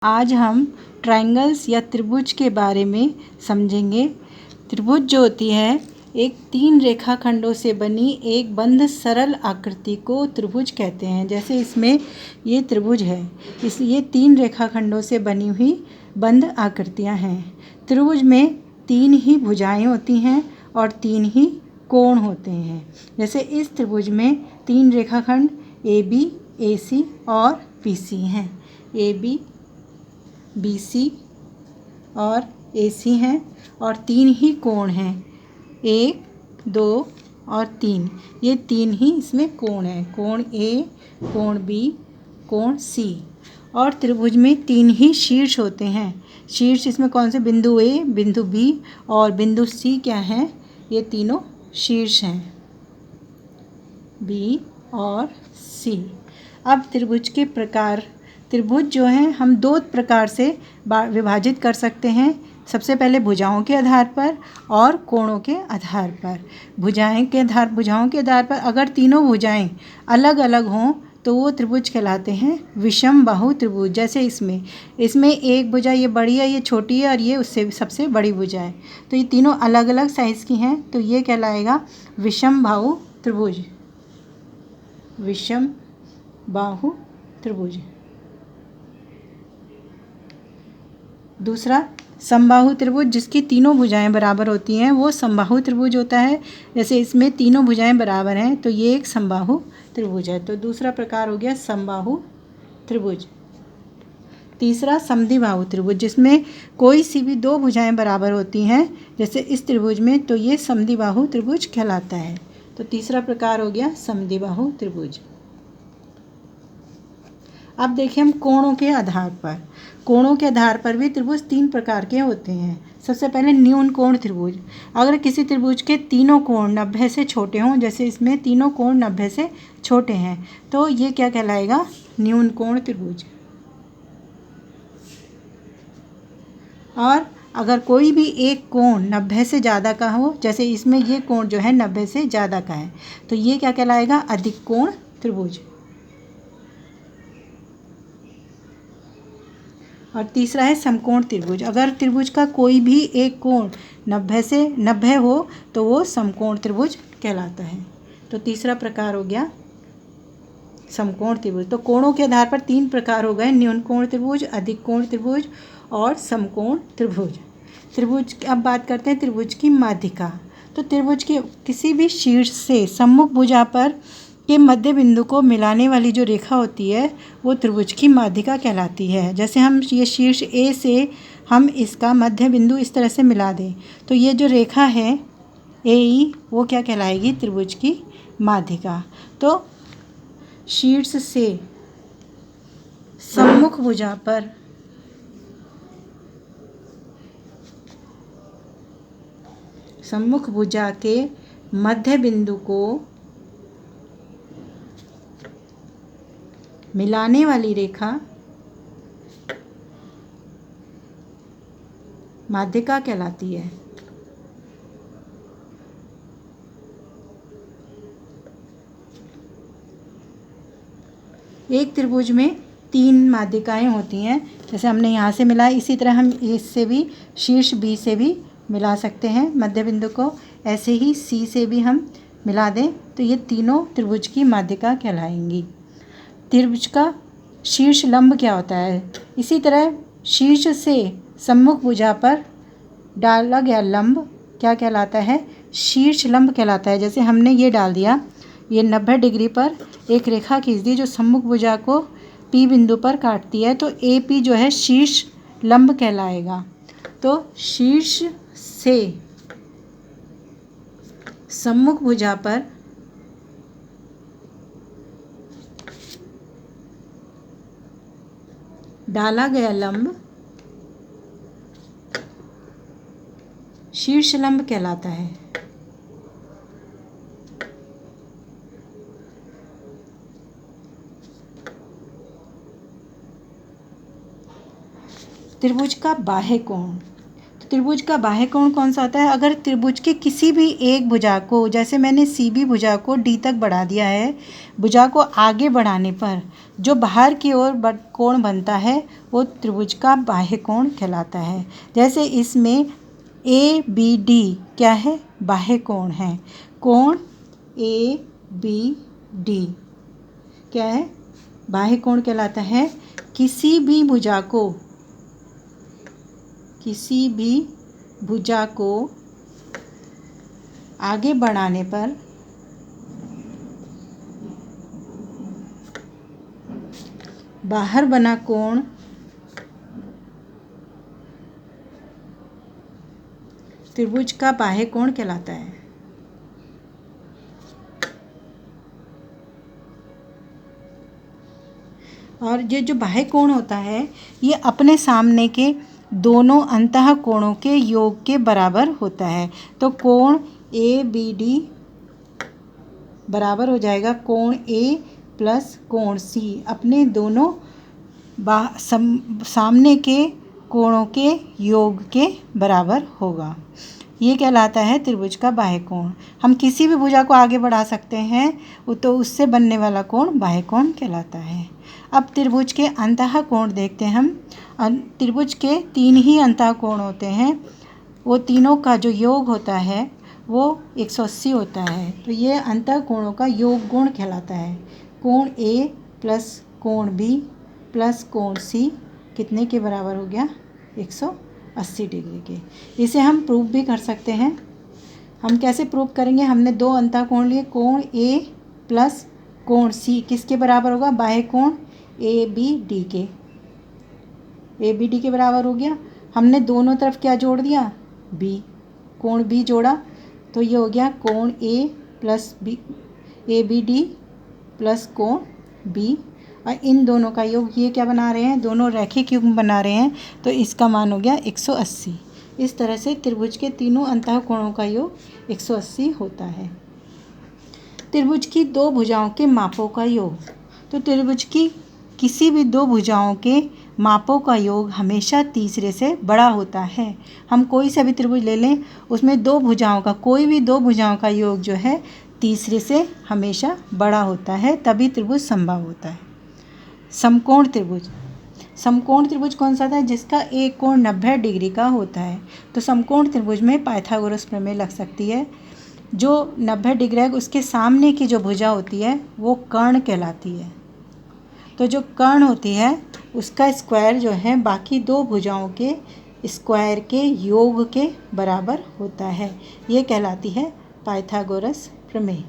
आज हम ट्रायंगल्स या त्रिभुज के बारे में समझेंगे। त्रिभुज जो होती है एक 3 रेखाखंडों से बनी एक बंद सरल आकृति को त्रिभुज कहते हैं। जैसे इसमें ये त्रिभुज है, ये 3 रेखाखंडों से बनी हुई बंद आकृतियां हैं। त्रिभुज में 3 ही भुजाएं होती हैं और 3 ही कोण होते हैं। जैसे इस त्रिभुज में 3 रेखाखंड AB, AC और BC हैं। AB, BC और AC हैं और 3 ही कोण हैं, 1, 2 और 3। ये 3 ही इसमें कोण हैं, कोण A, कोण B, कोण C। और त्रिभुज में 3 ही शीर्ष होते हैं। शीर्ष इसमें कौन से? बिंदु A, बिंदु B और बिंदु C क्या हैं? ये तीनों शीर्ष हैं, B और C। अब त्रिभुज के प्रकार, त्रिभुज जो हैं हम 2 प्रकार से विभाजित कर सकते हैं। सबसे पहले भुजाओं के आधार पर और कोणों के आधार पर। भुजाओं के आधार पर अगर तीनों भुजाएं अलग अलग हों तो वो त्रिभुज कहलाते हैं विषम बाहु त्रिभुज। जैसे इसमें एक भुजा ये बड़ी है, ये छोटी है और ये उससे सबसे बड़ी भुजा है, तो ये तीनों अलग अलग साइज़ की हैं, तो ये कहलाएगा विषम बाहु त्रिभुज, विषम बाहु त्रिभुज। दूसरा समबाहु त्रिभुज, जिसकी तीनों भुजाएं बराबर होती हैं, वो समबाहु त्रिभुज होता है। जैसे इसमें तीनों भुजाएं बराबर हैं तो ये एक समबाहु त्रिभुज है। तो दूसरा प्रकार हो गया समबाहु त्रिभुज। तीसरा समद्विबाहु त्रिभुज, जिसमें कोई सी भी 2 भुजाएं बराबर होती हैं, जैसे इस त्रिभुज में, तो ये समद्विबाहु त्रिभुज कहलाता है। तो तीसरा प्रकार हो गया समद्विबाहु त्रिभुज। अब देखिए हम कोणों के आधार पर। कोणों के आधार पर भी त्रिभुज 3 प्रकार के होते हैं। सबसे पहले न्यून कोण त्रिभुज। अगर किसी त्रिभुज के तीनों कोण 90 से छोटे हों, जैसे इसमें तीनों कोण 90 से छोटे हैं, तो ये क्या कहलाएगा? न्यून कोण त्रिभुज। और अगर कोई भी एक कोण 90 से ज़्यादा का हो, जैसे इसमें ये कोण जो है 90 से ज़्यादा का है, तो ये क्या कहलाएगा? अधिक कोण त्रिभुज। और तीसरा है समकोण त्रिभुज। अगर त्रिभुज का कोई भी एक कोण 90 से 90 हो तो वो समकोण त्रिभुज कहलाता है। तो तीसरा प्रकार हो गया समकोण त्रिभुज। तो कोणों के आधार पर 3 प्रकार हो गए, न्यून कोण त्रिभुज, अधिक कोण त्रिभुज और समकोण त्रिभुज। त्रिभुज अब बात करते हैं त्रिभुज की माध्यिका। तो त्रिभुज के किसी भी शीर्ष से सम्मुख भुजा पर के मध्य बिंदु को मिलाने वाली जो रेखा होती है वो त्रिभुज की माध्यिका कहलाती है। जैसे हम ये शीर्ष A से हम इसका मध्य बिंदु इस तरह से मिला दें, तो ये जो रेखा है AE वो क्या कहलाएगी? त्रिभुज की माध्यिका। तो शीर्ष से सम्मुख भुजा पर सम्मुख भुजा के मध्य बिंदु को मिलाने वाली रेखा माध्यिका कहलाती है। एक त्रिभुज में 3 माध्यिकाएं होती हैं, जैसे हमने यहाँ से मिला, इसी तरह हम इससे भी शीर्ष B से भी मिला सकते हैं मध्य बिंदु को। ऐसे ही C से भी हम मिला दें तो ये तीनों त्रिभुज की माध्यिका कहलाएंगी। त्रिभुज का शीर्ष लंब क्या होता है? इसी तरह शीर्ष से सम्मुख भुजा पर डाला गया लंब क्या कहलाता है? शीर्ष लंब कहलाता है। जैसे हमने ये डाल दिया, ये 90 डिग्री पर एक रेखा खींच दी जो सम्मुख भुजा को P बिंदु पर काटती है, तो AP जो है शीर्ष लंब कहलाएगा। तो शीर्ष से सम्मुख भुजा पर डाला गया लंब शीर्ष लंब कहलाता है। त्रिभुज का बाह्य कोण। त्रिभुज का बाह्य कोण कौन सा होता है? अगर त्रिभुज के किसी भी एक भुजा को, जैसे मैंने CB भुजा को D तक बढ़ा दिया है, भुजा को आगे बढ़ाने पर जो बाहर की ओर कोण बनता है वो त्रिभुज का बाह्य कोण कहलाता है। जैसे इसमें ABD क्या है? बाह्य कोण है। कोण ABD क्या है? बाह्य कोण कहलाता है। किसी भी भुजा को आगे बढ़ाने पर बाहर बना कोण त्रिभुज का बाह्य कोण कहलाता है। और ये जो बाह्य कोण होता है ये अपने सामने के दोनों अंतः कोणों के योग के बराबर होता है। तो कोण ABD बराबर हो जाएगा कोण A प्लस कोण C, अपने दोनों सामने के कोणों के योग के बराबर होगा। ये कहलाता है त्रिभुज का बाह्य कोण। हम किसी भी भुजा को आगे बढ़ा सकते हैं तो उससे बनने वाला कोण बाह्य कोण कहलाता है। अब त्रिभुज के अंतः कोण देखते हैं हम। त्रिभुज के 3 ही अंतः कोण होते हैं, वो तीनों का जो योग होता है वो 180 होता है। तो ये अंतः कोणों का योग गुण कहलाता है। कोण A प्लस कोण B प्लस कोण C कितने के बराबर हो गया? 180 डिग्री के। इसे हम प्रूव भी कर सकते हैं। हम कैसे प्रूव करेंगे? हमने 2 अंतः कोण लिए, कोण A प्लस कोण C किसके बराबर होगा? बाह्य कोण ABD के। ABD के बराबर हो गया। हमने दोनों तरफ क्या जोड़ दिया? B, कोण B जोड़ा तो ये हो गया कोण A plus B ABD plus कोण B, और इन दोनों का योग ये क्या बना रहे हैं? दोनों रैखिक युग्म बना रहे हैं, तो इसका मान हो गया 180। इस तरह से त्रिभुज के तीनों अंतः कोणों का योग 180 होता है। त्रिभुज की 2 भुजाओं के मापों का योग। तो त्रिभुज की किसी भी 2 भुजाओं के मापों का योग हमेशा तीसरे से बड़ा होता है। हम कोई सा भी त्रिभुज ले लें, उसमें 2 भुजाओं का, कोई भी 2 भुजाओं का योग जो है तीसरे से हमेशा बड़ा होता है, तभी त्रिभुज संभव होता है। समकोण त्रिभुज। समकोण त्रिभुज कौन सा था? जिसका एक कोण 90 डिग्री का होता है। तो समकोण त्रिभुज में पाइथागोरस प्रमेय लग सकती है। जो 90 डिग्री है उसके सामने की जो भुजा होती है वो कर्ण कहलाती है। तो जो कर्ण होती है उसका स्क्वायर जो है बाकी 2 भुजाओं के स्क्वायर के योग के बराबर होता है। ये कहलाती है पाइथागोरस प्रमेय।